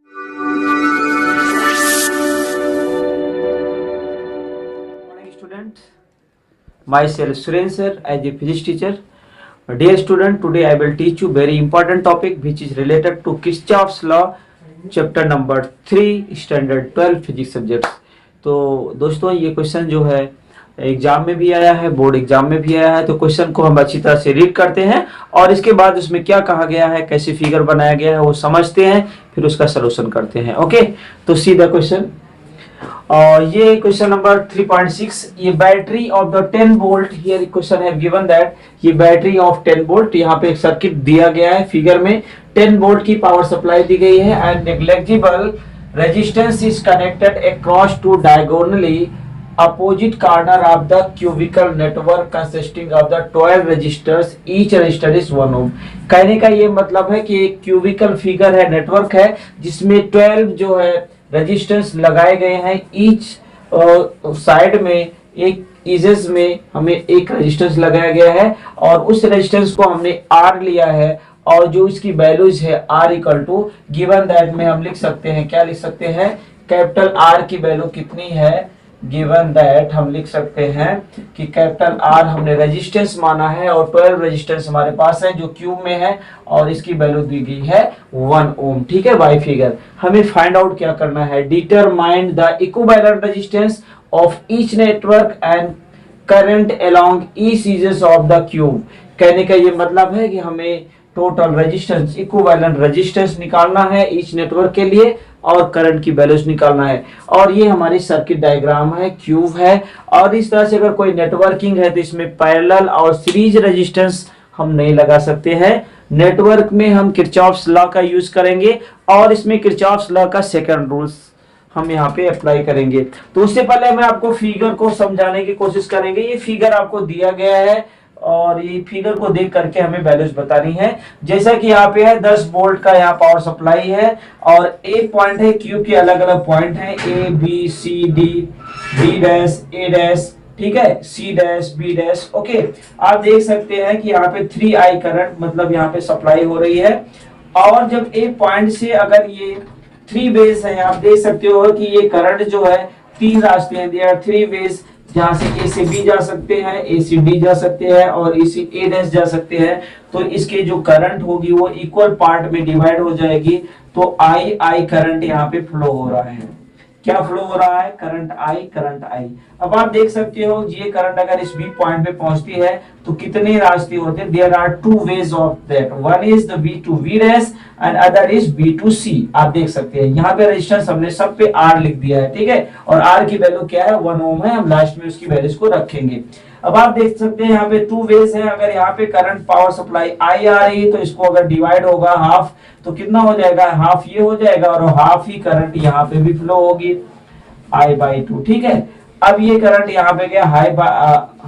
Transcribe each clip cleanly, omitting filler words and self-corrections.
Morning student, myself Suren sir as a physics teacher. Dear student, today I will teach you very important topic which is related to Kirchhoff's law, chapter number 3, standard 12 physics subjects. तो दोस्तों ये question जो है exam में भी आया है, board exam में भी आया है, तो क्वेश्चन को हम अच्छी तरह से रीड करते हैं और इसके बाद उसमें क्या कहा गया है, कैसे फिगर बनाया गया है वो समझते हैं, फिर उसका सलूशन करते हैं। ओके, तो सी द क्वेश्चन। और ये क्वेश्चन नंबर 3.6, ये battery of the 10 volt, here question है गिवन दैट ये बैटरी ऑफ 10 वोल्ट, यहाँ पे एक सर्किट दिया गया है फिगर में, 10 वोल्ट की पावर सप्लाई दी गई है and negligible resistance is connected across to diagonally opposite corner of the cubical network consisting of the 12 resistors, each resistor is 1 ohm। कहने का ये मतलब है कि एक क्यूबिकल फिगर है, नेटवर्क है जिसमें 12 जो है रेजिस्टेंस लगाए गए हैं, ईच साइड में एक इजेस में हमें एक रेजिस्टेंस लगाया गया है और उस रेजिस्टेंस को हमने R लिया है और जो इसकी वैल्यूज है R equal to given that में हम लिख सकते हैं, क्या लिख सकते हैं, कैपिटल R की वैल्यू कितनी है, गिवन दैट हम लिख सकते हैं कि कैपिटल R हमने रेजिस्टेंस माना है और 12 रेजिस्टेंस हमारे पास है जो क्यूब में है और इसकी वैल्यू दी गई है 1 ओम। ठीक है, बाय फिगर हमें फाइंड आउट क्या करना है, determine the equivalent resistance of each network and current along each edges of the cube. कहने का ये मतलब है कि हमें टोटल रेजिस्टेंस, इक्विवेलेंट रेजिस्टेंस निकालना है ईच नेटवर्क के लिए और करंट की वैल्यूज निकालना है। और ये हमारी सर्किट डायग्राम है, क्यूब है और इस तरह से अगर कोई नेटवर्किंग है तो इसमें पैरेलल और सीरीज रेजिस्टेंस हम नहीं लगा सकते हैं। नेटवर्क में हम किरचॉफ्स लॉ का यूज करेंगे और इसमें किरचॉफ्स लॉ का सेकंड रूल्स हम यहाँ पे अप्लाई करेंगे। तो उससे पहले मैं आपको फिगर को समझाने की कोशिश करेंगे। ये फिगर आपको दिया गया है और ये फिगर को देख करके हमें वैल्यूज बतानी है। जैसा कि यहाँ पे है 10 वोल्ट का यहाँ पावर सप्लाई है और एक पॉइंट है, क्यूब के अलग अलग पॉइंट है, A B C D, B dash A dash, ठीक है, C dash B dash. Okay, आप देख सकते हैं कि यहाँ पे 3I करंट मतलब यहाँ पे सप्लाई हो रही है और जब एक पॉइंट से अगर ये 3 वेज है, आप देख सकते हो कि ये करंट जो है 3 रास्ते हैं, देयर 3 वेज, जहां से ए से बी जा सकते हैं, ए से डी जा सकते हैं और ए से ए डैश जा सकते हैं। तो इसके जो करंट होगी वो इक्वल पार्ट में डिवाइड हो जाएगी। तो आई करंट यहाँ पे फ्लो हो रहा है, क्या फ्लो हो रहा है, करंट आई। अब आप देख सकते हो ये करंट अगर इस बी पॉइंट पे पहुंचती है तो कितने रास्ते होते हैं, there are 2 ways of that, one is the b to v dash and other is b to c. आप देख सकते हैं यहाँ पे रेजिस्टेंस हमने सब पे R लिख दिया है, ठीक है, और R की वैल्यू क्या है, 1 ओम है, हम लास्ट में उसकी वैल्यूज को रखेंगे। अब आप देख सकते हैं यहाँ पे 2 वेज है, अगर यहाँ पे करंट पावर सप्लाई आई आ रही है तो इसको अगर डिवाइड होगा हाफ तो कितना हो जाएगा, हाफ ये हो जाएगा और हाफ ही करंट यहाँ पे भी फ्लो होगी I/2। ठीक है, अब ये करंट यहाँ पे गया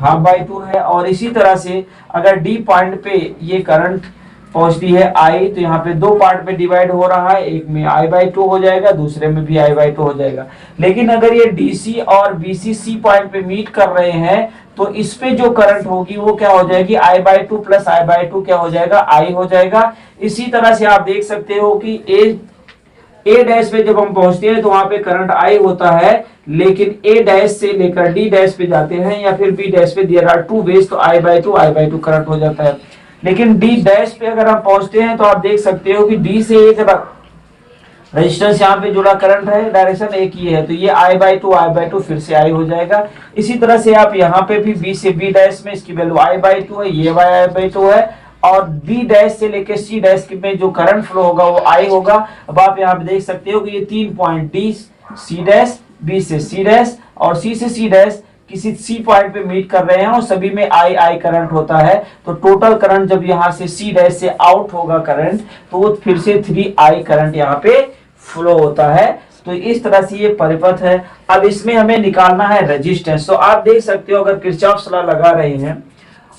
½ है और इसी तरह से अगर डी पॉइंट पे ये करंट पहुंचती है I तो यहाँ पे 2 पार्ट पे डिवाइड हो रहा है, एक में I/2 हो जाएगा, दूसरे में भी I/2 हो जाएगा। लेकिन अगर ये DC और BC सी पॉइंट पे मीट कर रहे हैं तो इस पे जो करंट होगी वो क्या हो जाएगी, I/2 प्लस I/2 क्या हो जाएगा, I हो जाएगा। इसी तरह से आप देख सकते हो कि ए डैश पे जब हम पहुंचते हैं तो वहां पे करंट I होता है, लेकिन ए डैश से लेकर डी डैश पे जाते हैं या फिर बी डैश पे, देयर आर 2 वेज, तो I/2 करंट हो जाता है। लेकिन डी डैश पे अगर हम पहुंचते हैं तो आप देख सकते हो कि डी से एक रेजिस्टेंस यहाँ पे जुड़ा करंट है, डायरेक्शन एक ही है, तो ये I/2 फिर से I हो जाएगा। इसी तरह से आप यहाँ पे भी बी से बी डैश में इसकी वैल्यू I/2 है, ये I/2 है और बी डैश से लेके सी डैश में जो करंट फ्लो होगा वो I होगा। अब आप यहाँ पे देख सकते हो कि ये 3 point D C dash, B से सी डैश और सी से सी डैश किसी सी पॉइंट पे मीट कर रहे हैं और सभी में I करंट होता है। तो टोटल करंट जब यहाँ से सी डैश से आउट होगा करंट तो वो फिर से 3I करंट यहाँ पे फ्लो होता है। तो इस तरह से ये परिपथ है। अब इसमें हमें निकालना है रेजिस्टेंस। तो आप देख सकते हो अगर किरचॉफ्स लॉ लगा रहे हैं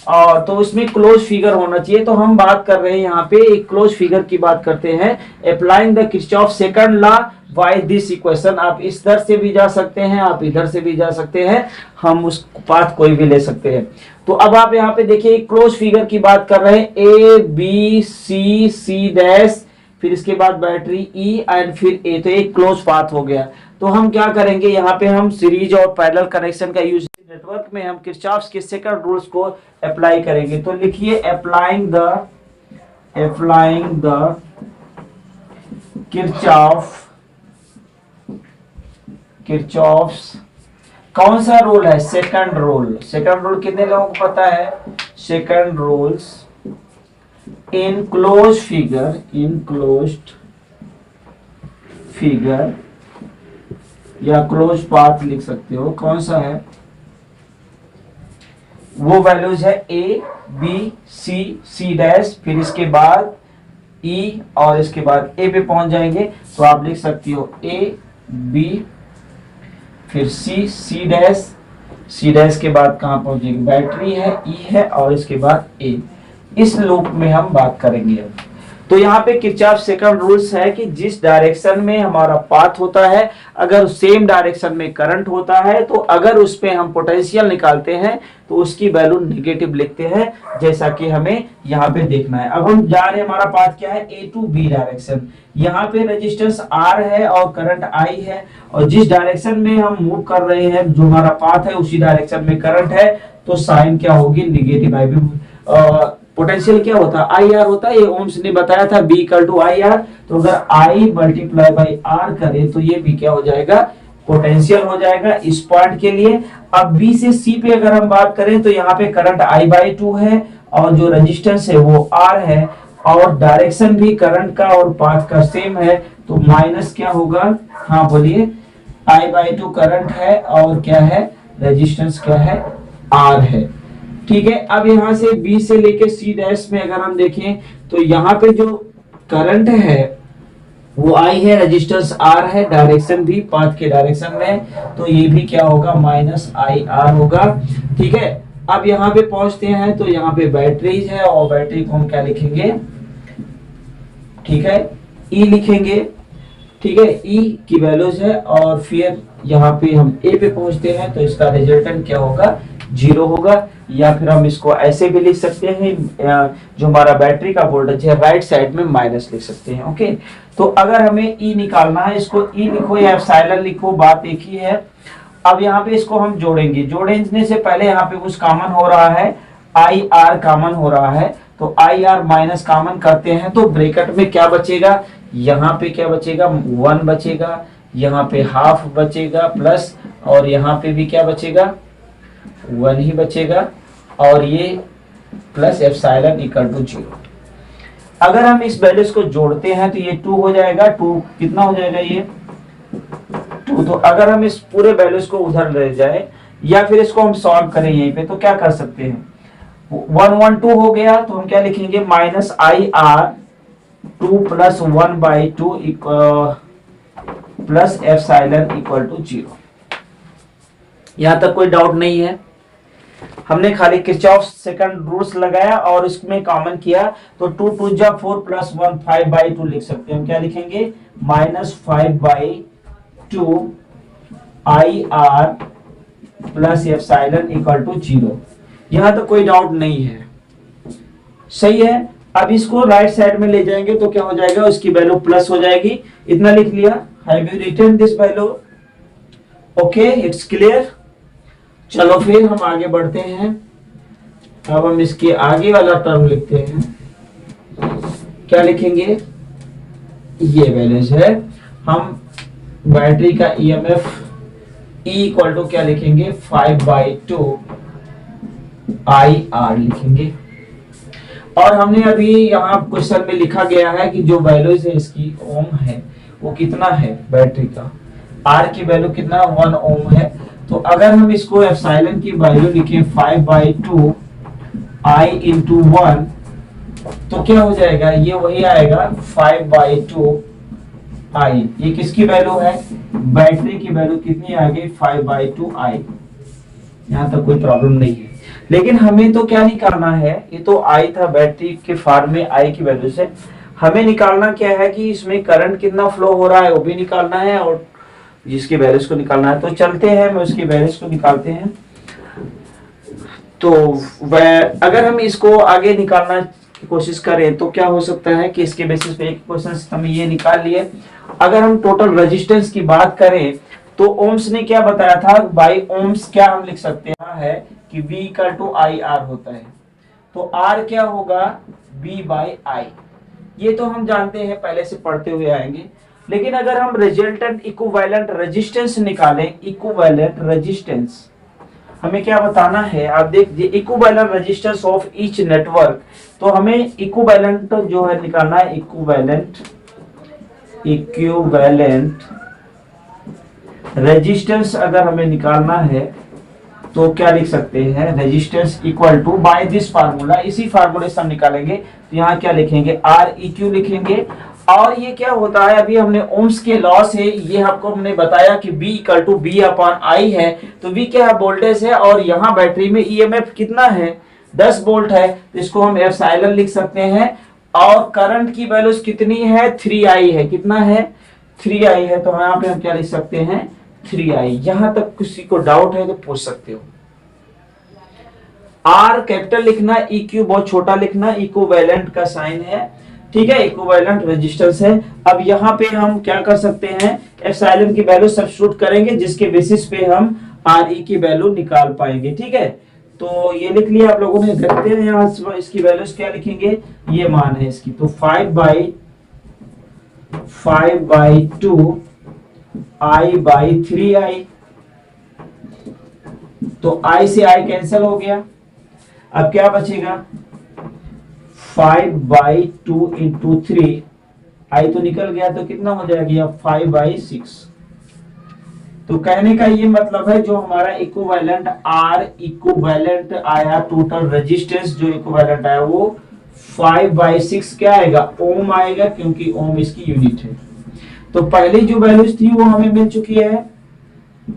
और तो उसमें क्लोज फिगर होना चाहिए। तो हम बात कर रहे हैं यहाँ पे एक क्लोज फिगर की बात करते हैं, applying the Kirchhoff second law by this equation. आप इस दर से भी जा सकते हैं, आप इधर से भी जा सकते हैं, हम उस पाथ कोई भी ले सकते हैं। तो अब आप यहाँ पे देखिए क्लोज फिगर की बात कर रहे हैं, ए बी सी सी डैश फिर इसके बाद बैटरी ई एंड फिर ए, तो एक क्लोज पाथ हो गया। तो हम क्या करेंगे, यहाँ पे हम सीरीज और पैरेलल कनेक्शन का यूज नेटवर्क में हम किरचॉफ के सेकंड रूल्स को अप्लाई करेंगे। तो लिखिए अप्लाइंग द किरचॉफ्स कौन सा रूल है, सेकंड रूल। सेकंड रूल कितने लोगों को पता है, second rules in closed figure या क्लोज पाथ लिख सकते हो, कौन सा है, वो वैल्यूज है A B C C dash, फिर इसके बाद ई और इसके बाद ए पे पहुंच जाएंगे। तो आप लिख सकती हो ए बी फिर सी सी डैश के बाद कहां पहुंचेगी, बैटरी है, ई है और इसके बाद ए। इस लूप में हम बात करेंगे अब। तो यहाँ पे किरचॉफ सेकंड रूल्स है कि जिस डायरेक्शन में हमारा पाथ होता है, अगर सेम डायरेक्शन में करंट होता है, तो अगर उस पे हम पोटेंशियल निकालते हैं तो उसकी वैल्यू नेगेटिव लिखते हैं, जैसा कि हमें यहाँ पे देखना है। अब हम जा रहे हैं, हमारा पाथ क्या है, ए टू बी डायरेक्शन। यहाँ पे रेजिस्टेंस आर है और करंट आई है, और जिस डायरेक्शन में हम मूव कर रहे हैं, जो हमारा पाथ है उसी डायरेक्शन में करंट है, तो साइन क्या होगी, निगेटिव आई। पोटेंशियल क्या होता है, आई आर होता है, ये ओम्स ने बताया था, B equal to I R. तो अगर आई मल्टीप्लाई बाई आर करें तो ये भी क्या हो जाएगा, पोटेंशियल हो जाएगा इस पॉइंट के लिए। अब बी से सी पे अगर हम बात करें तो यहाँ पे करंट आई बाई टू है और जो रेजिस्टेंस है वो आर है, और डायरेक्शन भी करंट का और पाथ का सेम है, तो माइनस क्या होगा, हाँ बोलिए, आई बाई टू करंट है और क्या है, रेजिस्टेंस क्या है, आर है। ठीक है, अब यहां से बी से लेके सी डैश में अगर हम देखें तो यहाँ पे जो करंट है वो आई है, रेजिस्टेंस आर है, डायरेक्शन भी पाथ के डायरेक्शन में, तो ये भी क्या होगा, माइनस आई आर होगा। ठीक है, अब यहाँ पे पहुंचते हैं तो यहाँ पे बैटरीज है, और बैटरी को हम क्या लिखेंगे, ठीक है, ई लिखेंगे। ठीक है, ई की वैल्यूज है, और फिर यहाँ पे हम ए पे पहुंचते हैं तो इसका रिजल्टेंट क्या होगा, 0 होगा। या फिर हम इसको ऐसे भी लिख सकते हैं, जो हमारा बैटरी का वोल्टेज है राइट साइड में माइनस लिख सकते हैं। ओके, तो अगर हमें ई निकालना है, इसको ई लिखो या एप्सिलॉन लिखो, बात एक ही है। अब यहाँ पे इसको हम जोड़ेंगे, जोड़ने से पहले यहाँ पे कुछ कॉमन हो रहा है, आई आर कॉमन हो रहा है, तो आई आर माइनस कॉमन करते हैं तो ब्रैकेट में क्या बचेगा, यहाँ पे क्या बचेगा, 1 बचेगा, यहाँ पे हाफ बचेगा प्लस, और यहाँ पे भी क्या बचेगा, 1 ही बचेगा, और ये प्लस एप्सिलॉन इक्वल टू 0। अगर हम इस वैल्यूज को जोड़ते हैं तो ये 2 हो जाएगा, 2 कितना हो जाएगा, ये 2। तो अगर हम इस पूरे वैल्यूज को उधर ले जाए या फिर इसको हम सॉल्व करें यहीं पे, तो क्या कर सकते हैं, 1 1 2 हो गया, तो हम क्या लिखेंगे, minus I R 2 plus 1 by 2 plus epsilon equal to 0। यहां तक कोई डाउट नहीं है। हमने खाली किरचॉफ सेकंड रूल्स लगाया और इसमें कॉमन किया, तो 2 2 जा 4 प्लस 1 5 बाई 2 लिख सकते हैं। हम क्या लिखेंगे, minus 5 by 2 I R plus epsilon equal to 0। यहां तो कोई डाउट नहीं है, सही है। अब इसको राइट साइड में ले जाएंगे तो क्या हो जाएगा, उसकी वैल्यू प्लस हो जाएगी। इतना लिख लिया, have you written this value, okay, it's clear. चलो फिर हम आगे बढ़ते हैं। अब हम इसके आगे वाला टर्म लिखते हैं, क्या लिखेंगे, ये वैल्यूज है। हम बैटरी का ईएमएफ E इक्वल टू क्या लिखेंगे, 5 बाई 2 आई आर लिखेंगे। और हमने अभी यहाँ क्वेश्चन में लिखा गया है कि जो वैल्यूज है इसकी ओम है वो कितना है, बैटरी का आर की वैल्यू कितना, 1 ओम है। तो अगर हम इसको एप्सिलॉन की वैल्यू लिखें 5 बाई 2 आई इंटू 1, तो क्या हो जाएगा, ये वही आएगा 5 बाई 2 आई। ये किसकी वैल्यू है, बैटरी की वैल्यू कितनी आ गई, 5 बाई 2 आई। यहाँ तक कोई प्रॉब्लम नहीं है, लेकिन हमें तो क्या निकालना है, ये तो आई था बैटरी के फॉर्म में, आई की वैल्यू से हमें निकालना क्या है कि इसमें करंट कितना फ्लो हो रहा है वो भी निकालना है, और जिसकी वैल्यूज को निकालना है। तो चलते हैं, मैं उसकी वैल्यूज को निकालते हैं। तो अगर हम इसको आगे निकालना की कोशिश करें तो क्या हो सकता है कि इसके बेसिस पे एक क्वेश्चन हमें ये निकाल लिए। अगर हम टोटल रेजिस्टेंस की बात करें तो ओम्स ने क्या बताया था, बाई ओम्स क्या हम लिख सकते हैं कि V equal to I R होता है। तो R क्या होगा, V बाई आई। ये तो हम जानते हैं, पहले से पढ़ते हुए आएंगे। लेकिन अगर हम रिजल्टेंट इक्विवेलेंट रेजिस्टेंस निकालें, इक्विवेलेंट रेजिस्टेंस हमें क्या बताना है, आप देखिए equivalent resistance of each network. तो हमें इक्विवेलेंट जो है निकालना है, इक्विवेलेंट रेजिस्टेंस अगर हमें निकालना है तो क्या लिख सकते हैं, resistance equal to by this formula, इसी फार्मूले से हम निकालेंगे। तो यहाँ क्या लिखेंगे, आर ई क्यू लिखेंगे। और ये क्या होता है, अभी हमने ओम्स के लॉ से ये आपको हमने बताया कि V equal to B upon I है। तो V क्या है, वोल्टेज है, और यहाँ बैटरी में ईएमएफ कितना है, 10 वोल्ट है। तो इसको हम एप्सिलॉन लिख सकते हैं। और करंट की वैल्यूज कितनी है, 3I है। कितना है, 3I है। तो यहाँ पे हम क्या लिख सकते हैं, 3I। यहां तक किसी को डाउट है तो पूछ सकते हो। R कैपिटल लिखना, EQ बहुत छोटा लिखना, इक्विवेलेंट का साइन है, ठीक है, इक्विवेलेंट रेजिस्टेंस है। अब यहाँ पे हम क्या कर सकते हैं, एप्सिलॉन की वैल्यू सब्स्टिट्यूट करेंगे, जिसके बेसिस पे हम RE की वैल्यू निकाल पाएंगे, ठीक है। तो ये लिख लिया आप लोगों ने, देखते हैं यहाँ इसकी वैल्यूज क्या लिखेंगे, ये मान है इसकी। तो 5/2 I बाई 3I। तो I से I कैंसिल हो गया, अब क्या बचेगा, 5/2 इंटू 3, I तो निकल गया, तो कितना हो जाएगा, 5/6। तो कहने का ये मतलब है, जो हमारा इक्विवेलेंट R इक्विवेलेंट आया, टोटल रेजिस्टेंस जो इक्विवेलेंट आया वो 5/6 क्या आएगा, ओम आएगा, क्योंकि ओम इसकी यूनिट है। तो पहली जो वैल्यूज थी वो हमें मिल चुकी है।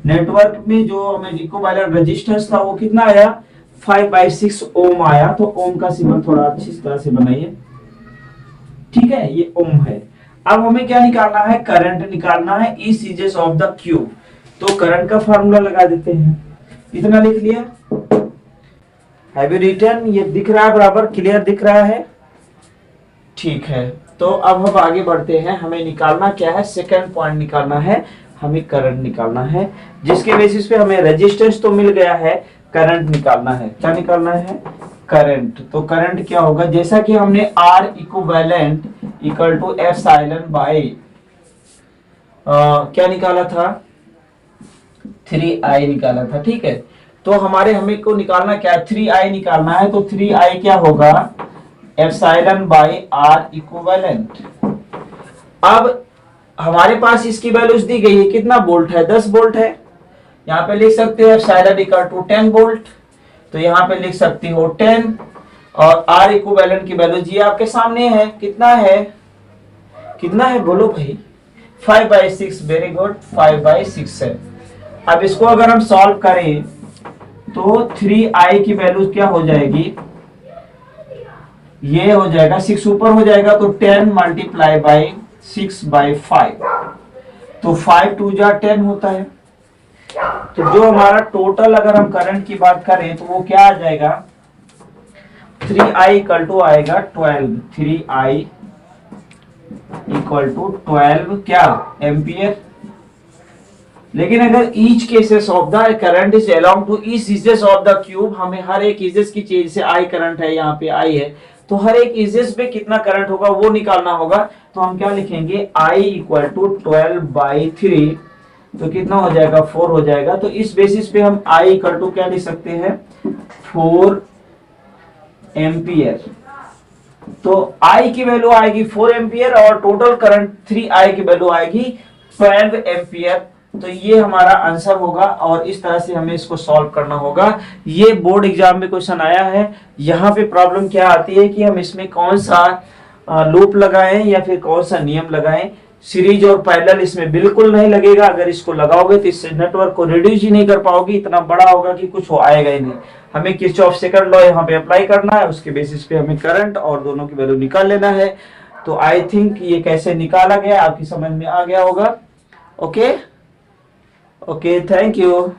नेटवर्क में जो हमें इक्विवेलेंट रेजिस्टेंस था वो कितना आया, 5/6 ओम आया। तो ओम का सिंबल थोड़ा अच्छी तरह से बनाइए, ठीक है, ये ओम है। अब हमें क्या निकालना है, करंट निकालना है, ई सीजेस ऑफ द क्यूब। तो करंट का फार्मूला लगा देते हैं, इतना लिख लिया, हैव यू रिटन, ये दिख रहा है, बराबर क्लियर दिख रहा है, ठीक है। तो अब हम आगे बढ़ते हैं, हमें निकालना क्या है, सेकंड पॉइंट निकालना है, हमें करंट निकालना है, जिसके बेसिस पे हमें रेजिस्टेंस तो मिल गया है, करंट निकालना है। क्या निकालना है, करंट। तो करंट क्या होगा, जैसा कि हमने R equivalent equal to epsilon by क्या निकाला था, 3I निकाला था, ठीक है। तो हमें को निकालना क्या है, 3I निकालना है। तो 3I क्या होगा, एप्सिलॉन बाय R इक्विवेलेंट। अब हमारे पास इसकी वैल्यूज दी गई है, कितना वोल्ट है, 10 वोल्ट है। यहाँ पे लिख सकते हो एप्सिलॉन इक्वल टू 10 वोल्ट। तो यहाँ पे लिख सकती हो 10, और R इक्विवेलेंट की वैल्यूज ये आपके सामने है, कितना है, कितना है बोलो भाई, 5/6। वेरी गुड, 5/6 है। अब इसको अगर हम सॉल्व करें तो 3I की वैल्यू क्या हो जाएगी, ये हो जाएगा 6 ऊपर हो जाएगा, तो 10 मल्टीप्लाई बाई 6/5। तो 5 2 जा 10 होता है। तो जो हमारा टोटल अगर हम करंट की बात करें तो वो क्या आ जाएगा, 3I इक्वल टू आएगा 12, 3I इक्वल टू 12 क्या एम्पियर। लेकिन अगर each cases of the current is along to each edges of the cube, हमें हर एक इजेस की चीज से I करंट है, यहाँ पे I है, तो हर एक इजेस पे कितना करंट होगा वो निकालना होगा। तो हम क्या लिखेंगे, I इक्वल टू 12/3, तो कितना हो जाएगा, 4 हो जाएगा। तो इस बेसिस पे हम I इक्वल टू क्या लिख सकते हैं, 4 एम्पियर। तो I की वैल्यू आएगी 4 एम्पियर, और टोटल करंट 3I की वैल्यू आएगी 12 एम्पियर। तो ये हमारा आंसर होगा, और इस तरह से हमें इसको सॉल्व करना होगा। ये बोर्ड एग्जाम में क्वेश्चन आया है। यहाँ पे प्रॉब्लम क्या आती है कि हम इसमें कौन सा लूप लगाएं या फिर कौन सा नियम लगाएं। सीरीज और पैरेलल इसमें बिल्कुल नहीं लगेगा। अगर इसको लगाओगे तो इससे नेटवर्क को रिड्यूस ही नहीं कर पाओगे, इतना बड़ा होगा कि कुछ आएगा ही नहीं। हमें किरचॉफ सेकंड लॉ यहाँ पे अप्लाई करना है, उसके बेसिस पे हमें करंट और दोनों की वैल्यू निकाल लेना है। तो आई थिंक ये कैसे निकाला गया आपकी समझ में आ गया होगा। Okay, thank you.